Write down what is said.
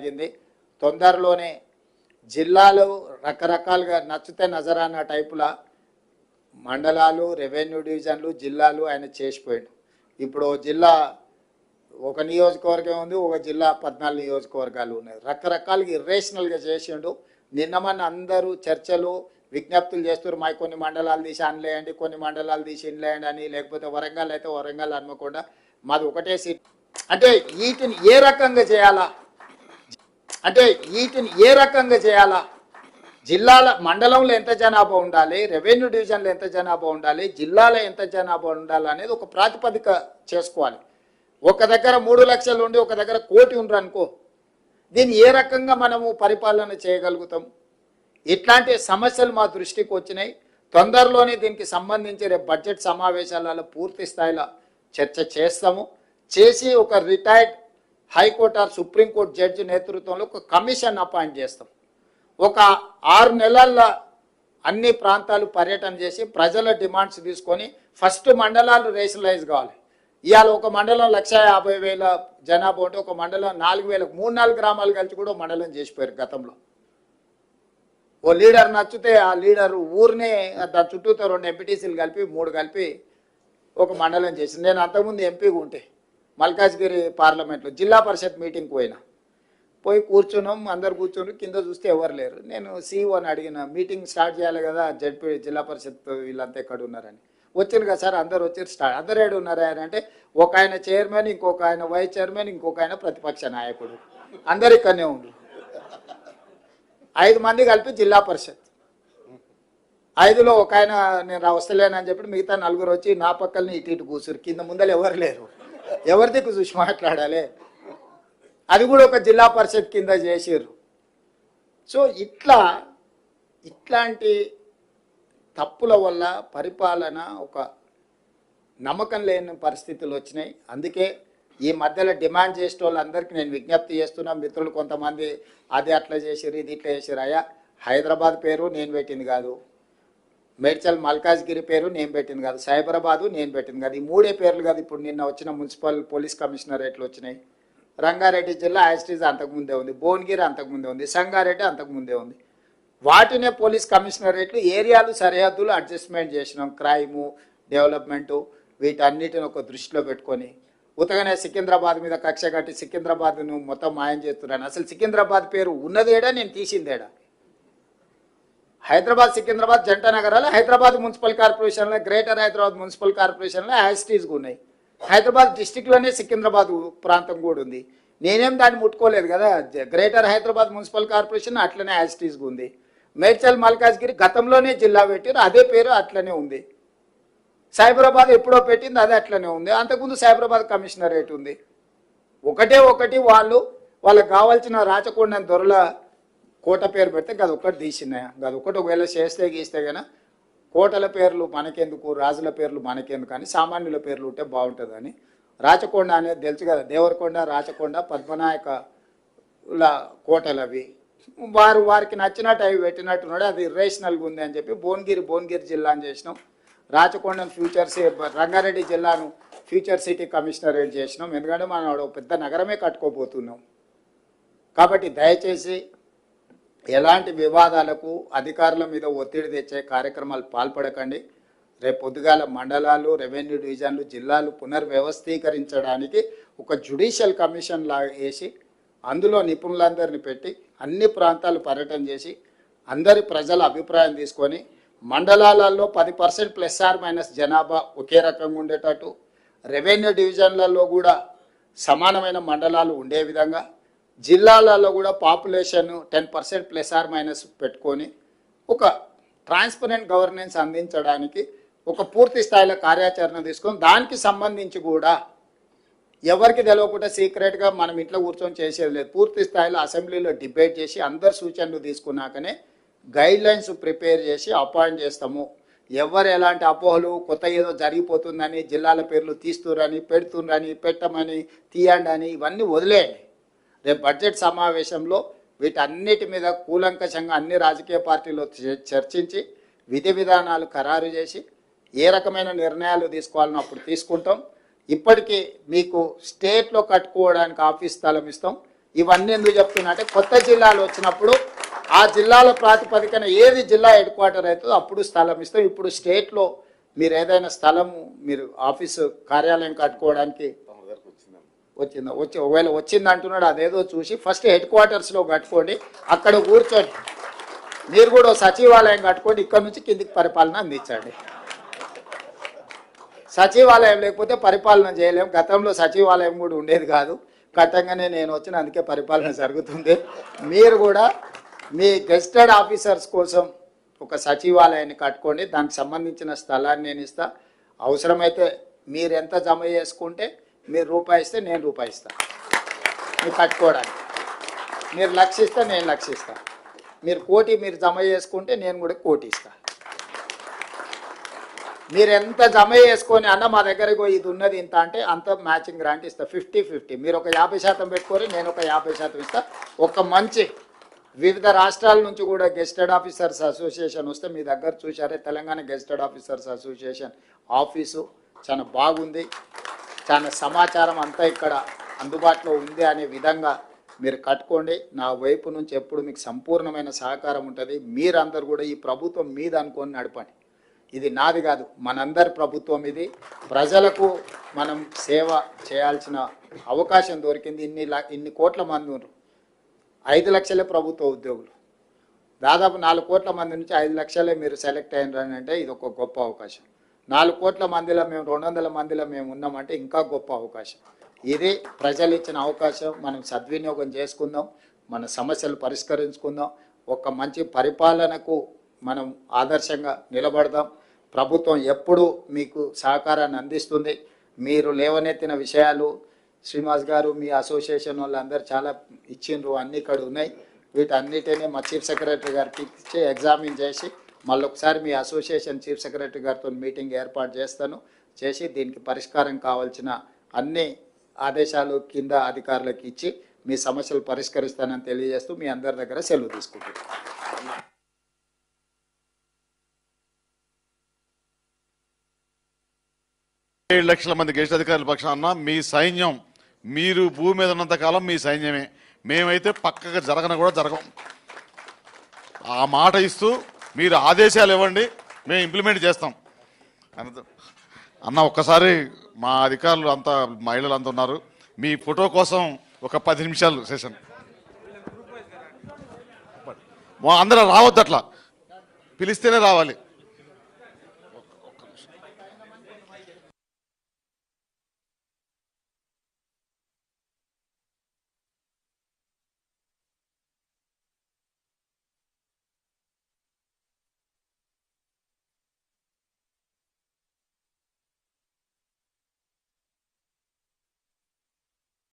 ఆగింది. తొందరలోనే జిల్లాలు రకరకాలుగా నచ్చితే నజరానా టైపుల మండలాలు, రెవెన్యూ డివిజన్లు, జిల్లాలు ఆయన చేసిపోయాడు. ఇప్పుడు జిల్లా ఒక నియోజకవర్గం ఉంది, ఒక జిల్లా 14 నియోజకవర్గాలు ఉన్నాయి. రకరకాలుగా ఇర్రేషనల్గా చేసిండు. నిన్నమన్న అందరూ చర్చలు విజ్ఞప్తులు చేస్తారు, మా కొన్ని మండలాలు తీసి అనలేయండి, కొన్ని మండలాలు తీసి ఇన్లేయండి అని, లేకపోతే వరంగల్ అయితే వరంగల్ అనుకోకుండా మాది ఒకటే సీట్. అంటే వీటిని ఏ రకంగా చేయాలా, జిల్లాల మండలంలో ఎంత జనాభా ఉండాలి, రెవెన్యూ డివిజన్లో ఎంత జనాభా ఉండాలి, జిల్లాలో ఎంత జనాభా ఉండాలి అనేది ఒక ప్రాతిపదిక చేసుకోవాలి. ఒక దగ్గర 3 లక్షలు ఉండి ఒక దగ్గర 1 కోటి ఉండరు అనుకో, దీన్ని ఏ రకంగా మనము పరిపాలన చేయగలుగుతాం? ఇట్లాంటి సమస్యలు మా దృష్టికి వచ్చినాయి. తొందరలోనే దీనికి సంబంధించి రేపు బడ్జెట్ సమావేశాలలో పూర్తి స్థాయిలో చర్చ చేసి ఒక retired high court or supreme court judge నేతృత్వంలో ఒక కమిషన్ అపాయింట్ చేస్తాం. ఒక 6 నెలల్లో అన్ని ప్రాంతాలు పర్యటన చేసి ప్రజల డిమాండ్స్ తీసుకొని ఫస్ట్ మండలాలు రేషనలైజ్ కావాలి. ఇవాళ ఒక మండలం 1,50,000 జనాభా ఉంటే ఒక మండలం 4,000, 3-4 గ్రామాలు కలిసి కూడా మండలం చేసిపోయారు గతంలో. ఓ లీడర్ నచ్చితే ఆ లీడర్ ఊరినే దాని చుట్టూతో 2 ఎంపీటీసీలు కలిపి 3 కలిపి ఒక మండలం చేసింది. నేను అంతకుముందు ఎంపీగా ఉంటే మల్కాజ్గిరి పార్లమెంట్లో జిల్లా పరిషత్ మీటింగ్కి పోయి కూర్చున్నాం, అందరు కూర్చొని కింద చూస్తే ఎవరు లేరు. నేను సీఈఓని అడిగిన, మీటింగ్ స్టార్ట్ చేయాలి కదా, జడ్పీ జిల్లా పరిషత్ వీళ్ళంతా ఎక్కడ ఉన్నారని. వచ్చారు కదా సార్, అందరు వచ్చారు, స్టార్ట్. అందరు ఏడు ఉన్నారా అంటే ఒక ఆయన చైర్మన్, ఇంకొక ఆయన వైస్ చైర్మన్, ఇంకొక ఆయన ప్రతిపక్ష నాయకుడు, అందరు ఇక్కడనే ఉండు. 5 మంది కలిపి జిల్లా పరిషత్. 5లో ఒక ఆయన నేను వస్తలేనని చెప్పి మిగతా 4 వచ్చి నా పక్కల్ని ఇటు కూర్చురు. కింద ముందలు ఎవరు లేరు, ఎవరి దిక్కు చూసి మాట్లాడాలి. అది కూడా ఒక జిల్లా పరిషత్ కింద చేసిర్రు. సో ఇట్లాంటి తప్పుల వల్ల పరిపాలన ఒక నమ్మకం లేని పరిస్థితులు వచ్చినాయి. అందుకే ఈ మధ్యలో డిమాండ్ చేసే వాళ్ళందరికీ నేను విజ్ఞప్తి చేస్తున్నా. మిత్రులు కొంతమంది అది అట్లా చేసిర్రు, ఇది ఇట్లా చేసిర్రు. అయ్యా, హైదరాబాద్ పేరు నేను పెట్టింది కాదు, మేడ్చల్ మల్కాజ్గిరి పేరు నేను పెట్టింది కాదు, సైబరాబాదు నేను పెట్టింది కాదు. ఈ 3 పేర్లు కాదు ఇప్పుడు నిన్న వచ్చిన మున్సిపల్ పోలీస్ కమిషనరేట్లు వచ్చినాయి. రంగారెడ్డి జిల్లా యాస్టీజ్ అంతకుముందే ఉంది, భువనగిరి అంతకుముందే ఉంది, సంగారెడ్డి అంతకుముందే ఉంది. వాటినే పోలీస్ కమిషనరేట్లు ఏరియాలు సరిహద్దులు అడ్జస్ట్మెంట్ చేసినాం. క్రైము, డెవలప్మెంటు వీటన్నిటిని ఒక దృష్టిలో పెట్టుకొని ఉతగానే సికింద్రాబాద్ మీద కక్ష కట్టి సికింద్రాబాద్ను మొత్తం మాయం చేస్తున్నాను. అసలు సికింద్రాబాద్ పేరు ఉన్నదేడా, నేను తీసిందేడా? హైదరాబాద్ సికింద్రాబాద్ జంట నగరాలు హైదరాబాద్ మున్సిపల్ కార్పొరేషన్లో, గ్రేటర్ హైదరాబాద్ మున్సిపల్ కార్పొరేషన్లో యాస్టీస్గా ఉన్నాయి. హైదరాబాద్ డిస్టిక్లోనే సికింద్రాబాద్ ప్రాంతం కూడా ఉంది. నేనేం దాన్ని ముట్టుకోలేదు కదా. గ్రేటర్ హైదరాబాద్ మున్సిపల్ కార్పొరేషన్ అట్లనే యాస్టీస్గా ఉంది. మేడ్చల్ మల్కాజ్గిరి గతంలోనే జిల్లా పెట్టారు, అదే పేరు అట్లనే ఉంది. సైబరాబాద్ ఎప్పుడో పెట్టింది, అదే అట్లనే ఉంది. అంతకుముందు సైబరాబాద్ కమిషనరేట్ ఉంది. ఒకటి వాళ్ళకి కావాల్సిన రాచకొండ దొరల కోట పేరు పెడితే గదొక్కటి తీసినాయా, గదొక్కటి ఒకవేళ చేస్తే గీస్తే కన్నా కోటల పేర్లు మనకెందుకు, రాజుల పేర్లు మనకెందుకు అని సామాన్యుల పేర్లు ఉంటే బాగుంటుందని. రాచకొండ అనేది తెలుసు కదా, దేవరకొండ, రాచకొండ, పద్మనాయకుల కోటలు అవి. వారికి నచ్చినట్టు అవి పెట్టినట్టున్నాడు. అది ఇర్రేషనల్గా ఉంది అని చెప్పి భువనగిరి జిల్లా అని చేసినాం. రాచకొండను రంగారెడ్డి జిల్లాను ఫ్యూచర్ సిటీ కమిషనరేట్ చేసినాం. ఎందుకంటే మనం పెద్ద నగరమే కట్టుకోబోతున్నాం. కాబట్టి దయచేసి ఎలాంటి వివాదాలకు అధికారుల మీద ఒత్తిడి తెచ్చే కార్యక్రమాలు పాల్పడకండి. రేపు పొద్దుగాల మండలాలు, రెవెన్యూ డివిజన్లు, జిల్లాలు పునర్వ్యవస్థీకరించడానికి ఒక జ్యుడిషియల్ కమిషన్ లాగా వేసి అందులో నిపుణులందరినీ పెట్టి అన్ని ప్రాంతాలు పర్యటన చేసి అందరి ప్రజల అభిప్రాయం తీసుకొని మండలాలలో 10% ± జనాభా ఒకే రకంగా ఉండేటట్టు, రెవెన్యూ డివిజన్లలో కూడా సమానమైన మండలాలు ఉండే విధంగా, జిల్లాలలో కూడా పాపులేషన్ 10% ± పెట్టుకొని ఒక ట్రాన్స్పరెంట్ గవర్నెన్స్ అందించడానికి ఒక పూర్తి స్థాయిలో కార్యాచరణ తీసుకొని దానికి సంబంధించి కూడా ఎవరికి తెలియకుండా సీక్రెట్గా మనం ఇంట్లో కూర్చొని చేసేది లేదు. పూర్తి స్థాయిలో అసెంబ్లీలో డిబేట్ చేసి అందరు సూచనలు తీసుకున్నాకనే గైడ్లైన్స్ ప్రిపేర్ చేసి అపాయింట్ చేస్తాము. ఎవరు ఎలాంటి అపోహలు, కొత్త ఏదో జరిగిపోతుందని, జిల్లాల పేర్లు తీస్తురని, పెడుతుండ్రని, పెట్టమని, తీయండి అని ఇవన్నీ వదిలేయండి. రేపు బడ్జెట్ సమావేశంలో వీటన్నిటి మీద కూలంకషంగా అన్ని రాజకీయ పార్టీలు చర్చించి విధి విధానాలు ఖరారు చేసి ఏ రకమైన నిర్ణయాలు తీసుకోవాలని అప్పుడు తీసుకుంటాం. ఇప్పటికీ మీకు స్టేట్లో కట్టుకోవడానికి ఆఫీస్ స్థలం ఇస్తాం. ఇవన్నీ ఎందుకు చెప్తున్నా అంటే కొత్త జిల్లాలు వచ్చినప్పుడు ఆ జిల్లాల ప్రాతిపదికన ఏది జిల్లా హెడ్ క్వార్టర్ అవుతుందో అప్పుడు స్థలం ఇస్తాం. ఇప్పుడు స్టేట్లో మీరు ఏదైనా స్థలము మీరు ఆఫీసు కార్యాలయం కట్టుకోవడానికి ఒకవేళ వచ్చింది అంటున్నాడు, అదేదో చూసి ఫస్ట్ హెడ్ క్వార్టర్స్లో కట్టుకోండి, అక్కడ కూర్చొని మీరు కూడా సచివాలయం కట్టుకోండి, ఇక్కడ నుంచి కిందికి పరిపాలన అందించండి. సచివాలయం లేకపోతే పరిపాలన చేయలేం. గతంలో సచివాలయం కూడా ఉండేది కాదు, కట్టంగానే నేను వచ్చిన అందుకే పరిపాలన జరుగుతుంది. మీరు కూడా మీ గెస్టెడ్ ఆఫీసర్స్ కోసం ఒక సచివాలయాన్ని కట్టుకోండి, దానికి సంబంధించిన స్థలాన్ని నేను ఇస్తా. అవసరమైతే మీరు ఎంత జమ చేసుకుంటే మీరు రూపాయి ఇస్తే నేను రూపాయి ఇస్తాను మీరు కట్టుకోవడానికి. మీరు లక్షిస్తే నేను లక్షిస్తాను. మీరు కోటి మీరు జమ చేసుకుంటే నేను కూడా కోటి ఇస్తాను. మీరు ఎంత జమ చేసుకొని అన్న మా దగ్గరకు ఇది ఉన్నది ఇంత అంటే అంత మ్యాచింగ్ గ్రాంట్ ఇస్తా. 50-50 మీరు ఒక 50% పెట్టుకొని నేను ఒక 50% ఇస్తా. ఒక మంచి వివిధ రాష్ట్రాల నుంచి కూడా గెస్టెడ్ ఆఫీసర్స్ అసోసియేషన్ వస్తే మీ దగ్గర చూసారే, Telangana gazetted officers association office చాలా బాగుంది, చాలా సమాచారం అంతా ఇక్కడ అందుబాటులో ఉంది అనే విధంగా మీరు కట్టుకోండి. నా వైపు నుంచి ఎప్పుడు మీకు సంపూర్ణమైన సహకారం ఉంటుంది. మీరందరూ కూడా ఈ ప్రభుత్వం మీద అనుకొని నడపండి. ఇది నాది కాదు, మనందరి ప్రభుత్వం ఇది. ప్రజలకు మనం సేవ చేయాల్సిన అవకాశం దొరికింది. ఇన్ని కోట్ల మంది ఉన్నారు, 5 లక్షలే ప్రభుత్వ ఉద్యోగులు, దాదాపు 4 కోట్ల మంది నుంచి 5 లక్షలే మీరు సెలెక్ట్ అయినారని అంటే ఇది ఒక గొప్ప అవకాశం. 4 కోట్ల మందిలో మేము 200 మందిలో మేము ఉన్నామంటే ఇంకా గొప్ప అవకాశం. ఇది ప్రజలు ఇచ్చిన అవకాశం, మనం సద్వినియోగం చేసుకుందాం, మన సమస్యలు పరిష్కరించుకుందాం, ఒక మంచి పరిపాలనకు మనం ఆదర్శంగా నిలబడదాం. ప్రభుత్వం ఎప్పుడు మీకు సహకారాన్ని అందిస్తుంది. మీరు లేవనెత్తిన విషయాలు శ్రీనివాస్ గారు మీ అసోసియేషన్ వాళ్ళందరూ చాలా ఇచ్చిండ్రు, అన్నీ ఇక్కడ ఉన్నాయి. వీటన్నిటినీ మా చీఫ్ సెక్రటరీ గారికి ఇచ్చి ఎగ్జామిన్ చేసి మళ్ళీ ఒకసారి మీ అసోసియేషన్ చీఫ్ సెక్రటరీ గారితో మీటింగ్ ఏర్పాటు చేసి దీనికి పరిష్కారం కావాల్సిన అన్ని ఆదేశాలు కింద అధికారులకు ఇచ్చి మీ సమస్యలు పరిష్కరిస్తానని తెలియజేస్తూ మీ అందరి దగ్గర సెలవు తీసుకుంటున్నాను. 7 లక్షల మంది గెస్ట్ అధికారుల పక్షాన మీ సైన్యం, మీరు భూమి మీద ఉన్నంతకాలం మీ సైన్యమే. మేమైతే పక్కగా కూడా జరగం. ఆ మాట ఇస్తూ మీరు ఆదేశాలు ఇవ్వండి, మేము ఇంప్లిమెంట్ చేస్తాం అన్న. ఒక్కసారి మా అధికారులు అంతా మహిళలు అంతా ఉన్నారు, మీ ఫోటో కోసం ఒక 10 నిమిషాలు సెషన్. అందరూ రావద్దు, అట్లా పిలిస్తేనే రావాలి.